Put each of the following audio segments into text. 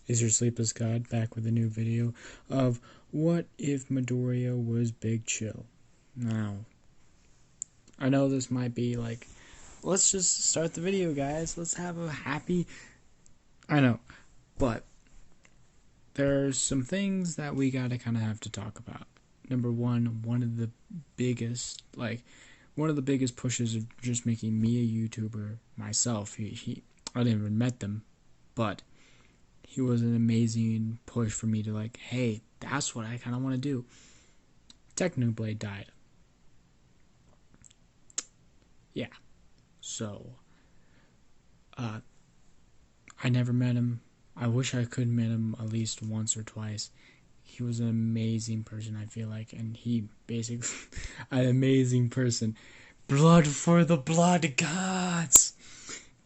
Is your sleepless god back with a new video of what if Medoria was Big Chill? Now, I know this might be like, let's just start the video, guys. Let's have a happy. I know, but there's some things that we gotta kind of have to talk about. Number one of the biggest, one of the biggest pushes of just making me a YouTuber myself. I didn't even met them, but he was an amazing push for me to hey, that's what I kind of want to do. Technoblade died. Yeah. So, I never met him. I wish I could met him at least once or twice. He was an amazing person, I feel like, and he basically, an amazing person. Blood for the blood gods!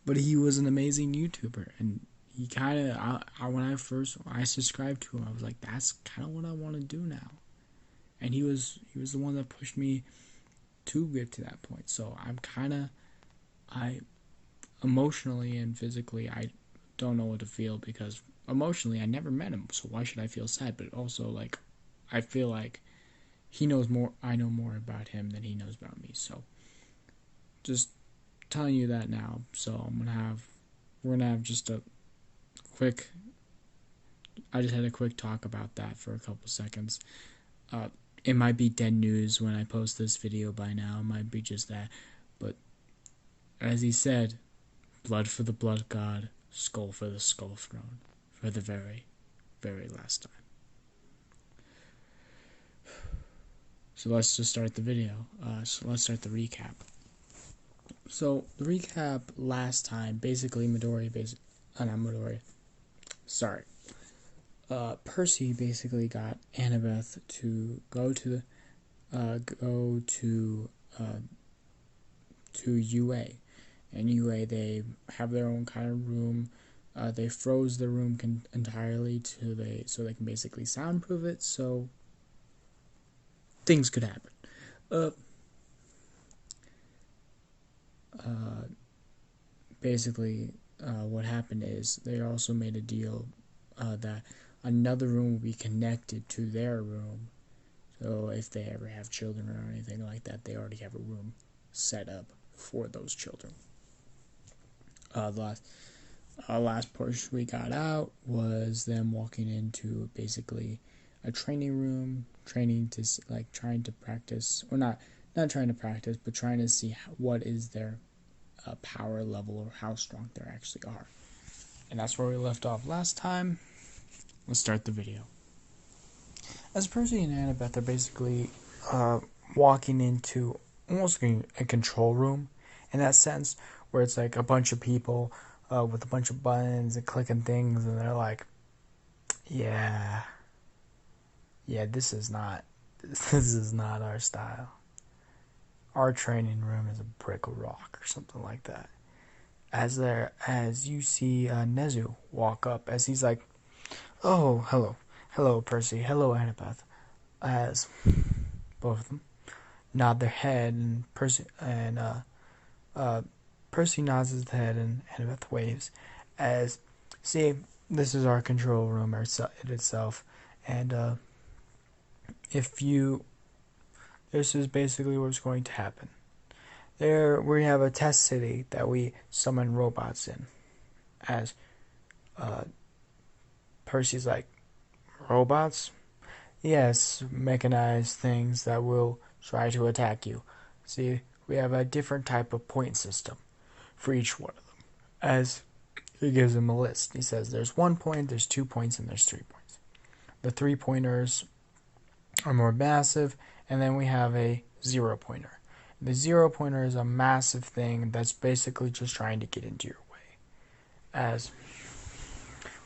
But he was an amazing YouTuber, and he kind of, when I subscribed to him, I was like, that's kind of what I want to do now. And he was the one that pushed me to get to that point. So I emotionally and physically, I don't know what to feel, because emotionally I never met him, so why should I feel sad? But also, I feel like he knows more, I know more about him than he knows about me. So just telling you that now. So we're gonna have just a quick, I just had a quick talk about that for a couple seconds. It might be dead news when I post this video by now. It might be just that. But as he said, blood for the blood god, skull for the skull throne, for the very, very last time. So let's just start the video. So let's start the recap. So the recap last time, basically Midori, not Midori. Sorry. Percy basically got Annabeth to go to UA, and UA, they have their own kind of room. They froze the room entirely so they can basically soundproof it, so things could happen. Basically, what happened is they also made a deal that another room will be connected to their room. So if they ever have children or anything like that, they already have a room set up for those children. The last push we got out was them walking into basically a training room, trying to practice, or not trying to practice, but trying to see what is their power level, or how strong they actually are. And that's where we left off last time. Let's start the video. As Percy and Annabeth are basically walking into almost a control room, in that sense, where it's like a bunch of people with a bunch of buttons and clicking things, and they're like, yeah, this is not our style. Our training room is a brick of rock, or something like that. As you see Nezu walk up, as he's like, oh, hello Percy, hello Annabeth, as both of them nod their head, and Percy nods his head, and Annabeth waves, as, see, this is our control room itself, and this is basically what's going to happen. There, we have a test city that we summon robots in. As Percy's like, robots? Yes, mechanized things that will try to attack you. See, we have a different type of point system for each one of them. As he gives them a list. He says there's 1 point, there's 2 points, and there's 3 points. The 3-pointers are more massive, and then we have a 0-pointer. The 0-pointer is a massive thing that's basically just trying to get into your way. As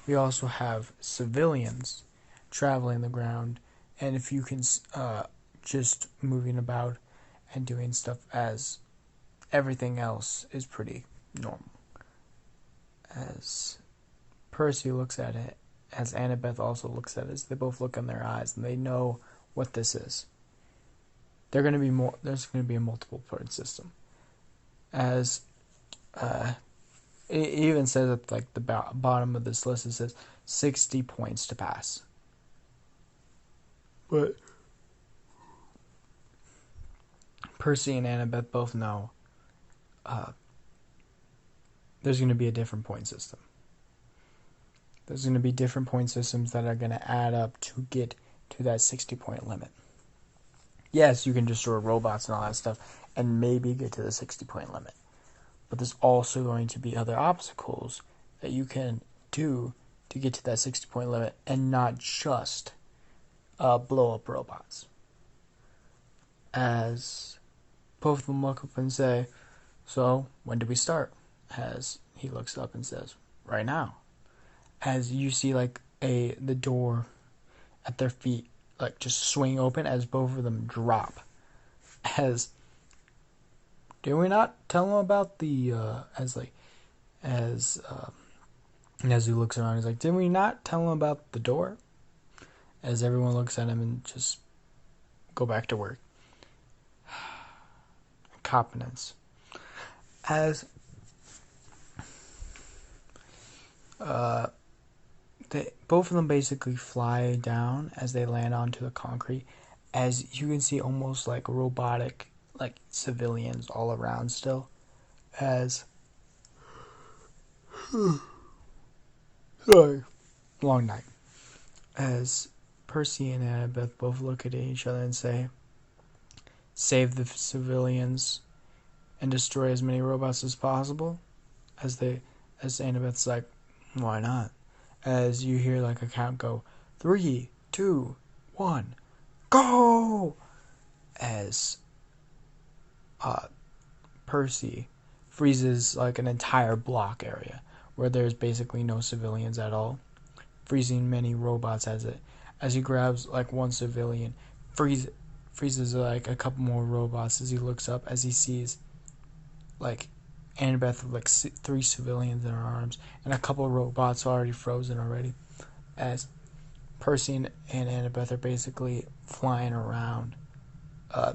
we also have civilians traveling the ground, and if you can just moving about and doing stuff, as everything else is pretty normal. As Percy looks at it, as Annabeth also looks at it, they both look in their eyes, and they know what this is. There's going to be a multiple point system. As It even says at like the bottom of this list, it says 60 points to pass. But Percy and Annabeth both know there's going to be a different point system. There's going to be different point systems that are going to add up to get to that 60-point limit. Yes, you can destroy robots and all that stuff and maybe get to the 60-point limit. But there's also going to be other obstacles that you can do to get to that 60-point limit and not just blow up robots. As both of them look up and say, so when do we start? As he looks up and says, right now. As you see like the door at their feet like just swing open as both of them drop. As did we not tell him about the as he looks around, he's like, did we not tell him about the door? As everyone looks at him and just go back to work. Competence. As both of them basically fly down as they land onto the concrete. As you can see, almost like robotic, like civilians all around still. As sorry, long night. As Percy and Annabeth both look at each other and say, save the civilians and destroy as many robots as possible. As Annabeth's like, why not? As you hear like a count go, 3, 2, 1, go! As Percy freezes like an entire block area where there's basically no civilians at all, freezing many robots as he grabs like one civilian, freezes like a couple more robots as he looks up as he sees like Annabeth with like 3 civilians in her arms and a couple of robots already frozen already. As Percy and Annabeth are basically flying around. I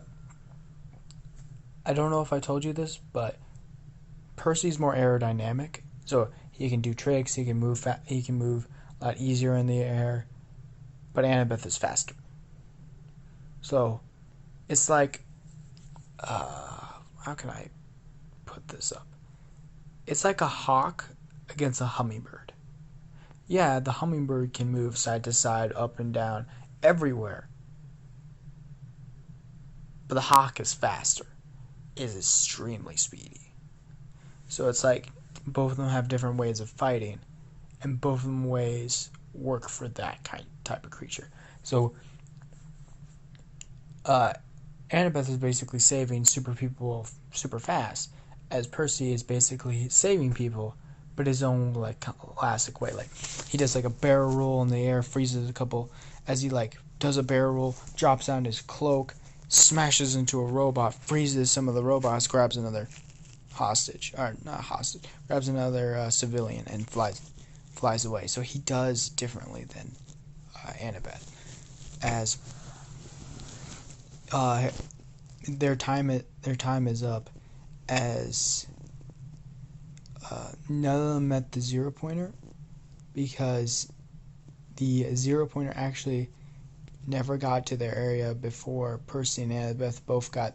don't know if I told you this, but Percy's more aerodynamic, so he can do tricks. He can move. He can move a lot easier in the air. But Annabeth is faster. So it's like, how can I put this up? It's like a hawk against a hummingbird. Yeah, the hummingbird can move side to side, up and down, everywhere. But the hawk is faster. It is extremely speedy. So it's like both of them have different ways of fighting, and both of them ways work for that type of creature. So Annabeth is basically saving super people super fast, as Percy is basically saving people, but his own like classic way. Like he does like a barrel roll in the air, freezes a couple as he like does a barrel roll, drops down his cloak, smashes into a robot, freezes some of the robots, grabs another hostage, or not hostage, grabs another civilian and flies away. So he does differently than Annabeth. As their time is up, as none of them met the 0-pointer, because the 0-pointer actually never got to their area before Percy and Annabeth both got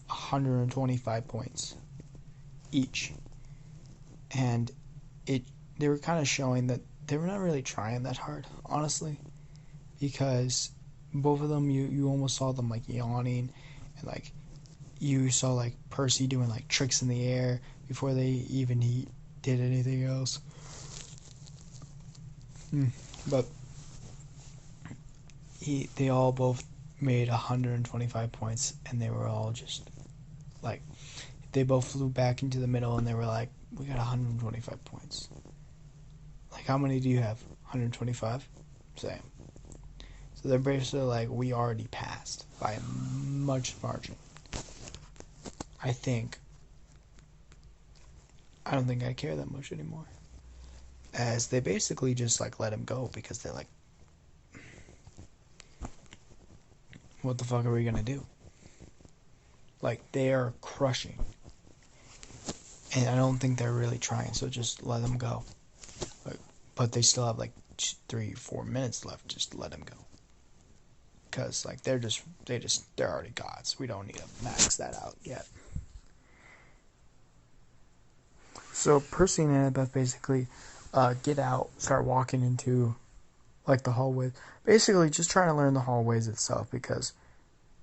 125 points each. And they were kind of showing that they were not really trying that hard, honestly, because both of them, you almost saw them like yawning, and like you saw like Percy doing like tricks in the air before they even did anything else. But they all both made 125 points, and they were all just like, they both flew back into the middle, and they were like, we got 125 points. Like, how many do you have? 125? Same. So they're basically like, we already passed by a much margin. I don't think I care that much anymore. As they basically just like let him go, because they're like, what the fuck are we gonna do? Like, they are crushing. And I don't think they're really trying, so just let them go. But they still have like 3-4 minutes left. Just let them go. Because like they're already gods. We don't need to max that out yet. So Percy and Annabeth basically get out, start walking into like the hallways. Basically, just trying to learn the hallways itself because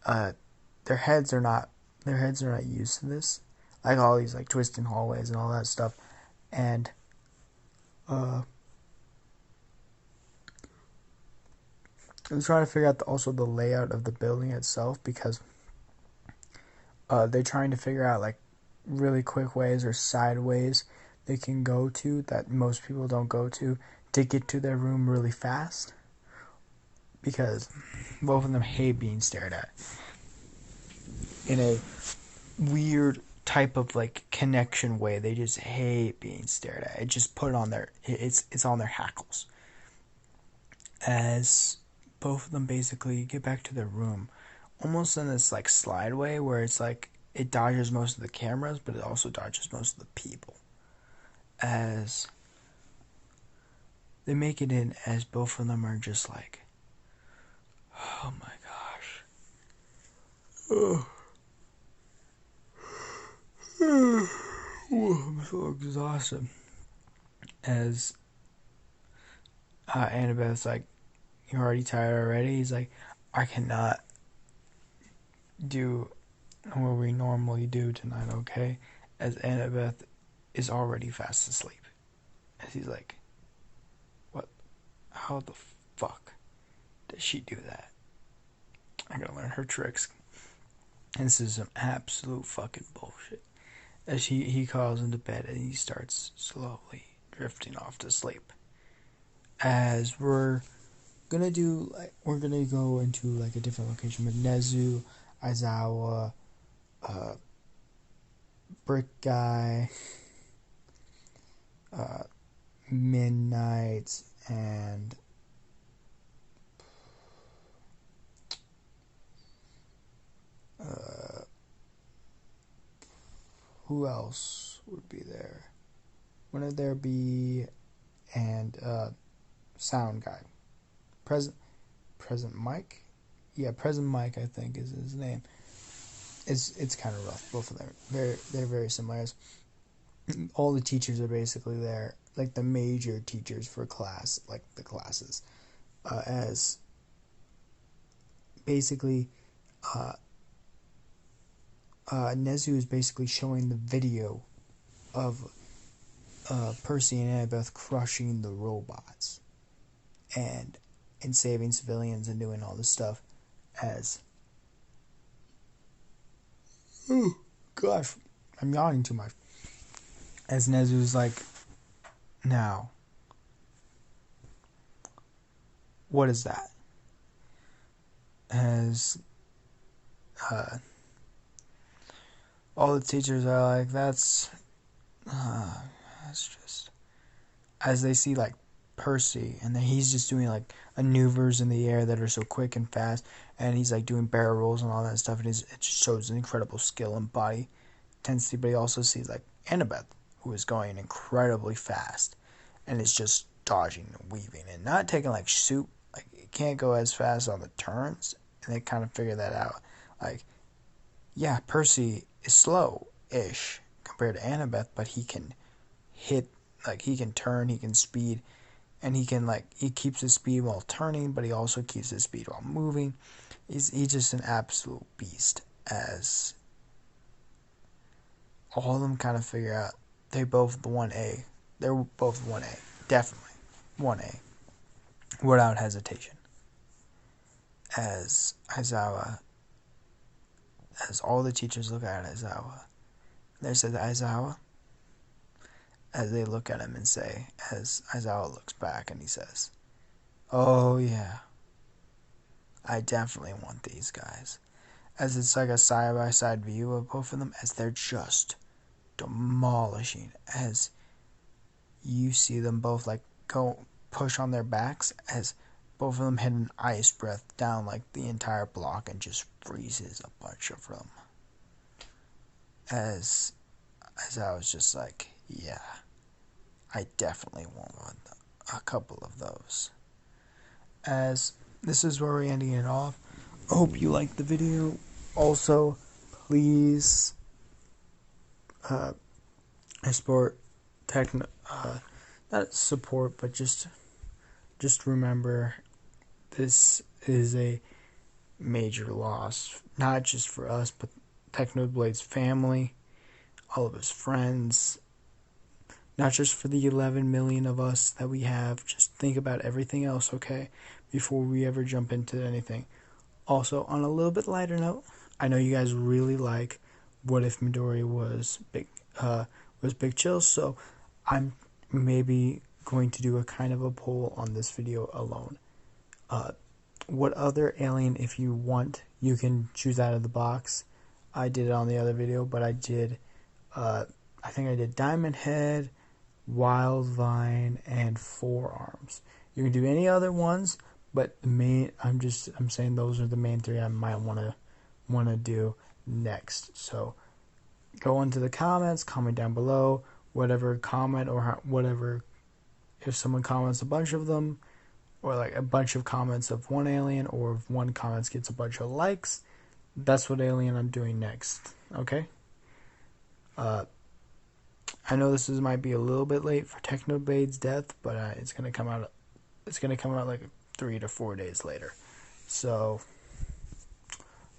their heads are not used to this, like all these like twisting hallways and all that stuff, and I'm trying to figure out also the layout of the building itself because they're trying to figure out like really quick ways or sideways they can go to that most people don't go to get to their room really fast, because both of them hate being stared at in a weird type of like connection way. They just hate being stared at. It just put it on their it's on their hackles. As both of them basically get back to their room, almost in this like slide way where it's like it dodges most of the cameras, but it also dodges most of the people. As they make it in, as both of them are just like, oh my gosh. I'm so exhausted. As Annabeth's like, you're already tired already? He's like, I cannot do what we normally do tonight, okay? As Annabeth is already fast asleep. As he's like, what? How the fuck does she do that? I gotta learn her tricks. And this is some absolute fucking bullshit. As he calls into bed and he starts slowly drifting off to sleep. As we're gonna go into like a different location with Nezu, Aizawa, Brick Guy, Midnight, and who else would be there? Wouldn't there be and Sound Guy, Present Mike? Yeah, Present Mike I think is his name. It's kind of rough. Both of them they're very similar. All the teachers are basically there, like the major teachers for class, like the classes, as basically Nezu is basically showing the video of Percy and Annabeth crushing the robots and saving civilians and doing all this stuff. As oh gosh, I'm yawning too much. As Nezu's like, now, what is that? As all the teachers are like, that's just, as they see like Percy, and then he's just doing like maneuvers in the air that are so quick and fast, and he's like doing barrel rolls and all that stuff, and it just shows an incredible skill and body intensity. But he also sees like Annabeth, who is going incredibly fast, and it's just dodging and weaving and not taking like soup. Like it can't go as fast on the turns, and they kind of figure that out. Like, yeah, Percy is slow-ish compared to Annabeth, but he can hit, like he can turn, he can speed, and he keeps his speed while turning, but he also keeps his speed while moving. He's just an absolute beast. As all of them kind of figure out they're both the 1A. They're both 1A. Definitely 1A. Without hesitation. As Aizawa, as all the teachers look at Aizawa, they said, Aizawa, as they look at him and say, as Aizawa looks back and he says, oh yeah, I definitely want these guys. As it's like a side-by-side view of both of them, as they're just demolishing, as you see them both like go push on their backs, as both of them hit an ice breath down like the entire block and just freezes a bunch of them. As as I was just like, yeah, I definitely want a couple of those. As this is where we're ending it off. I hope you liked the video. Also, please support techno. Not support, but just remember this is a major loss, not just for us, but Technoblade's family, all of his friends, not just for the 11 million of us that we have. Just think about everything else, okay, before we ever jump into anything. Also, on a little bit lighter note, I know you guys really like What If Midori was Big Chill, so I'm maybe going to do a kind of a poll on this video alone. What other alien, if you want, you can choose out of the box. I did it on the other video, but I think I did Diamond Head, Wild Vine, and Forearms. You can do any other ones, but the main, I'm saying those are the main three I might wanna do next. So go into the comments, comment down below, whatever comment or whatever. If someone comments a bunch of them, or like a bunch of comments of one alien, or if one comments gets a bunch of likes, that's what alien I'm doing next. Okay. I know might be a little bit late for Technoblade's death, but it's gonna come out. It's gonna come out like 3 to 4 days later. So,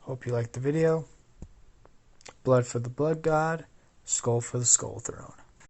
hope you liked the video. Blood for the Blood God, Skull for the Skull Throne.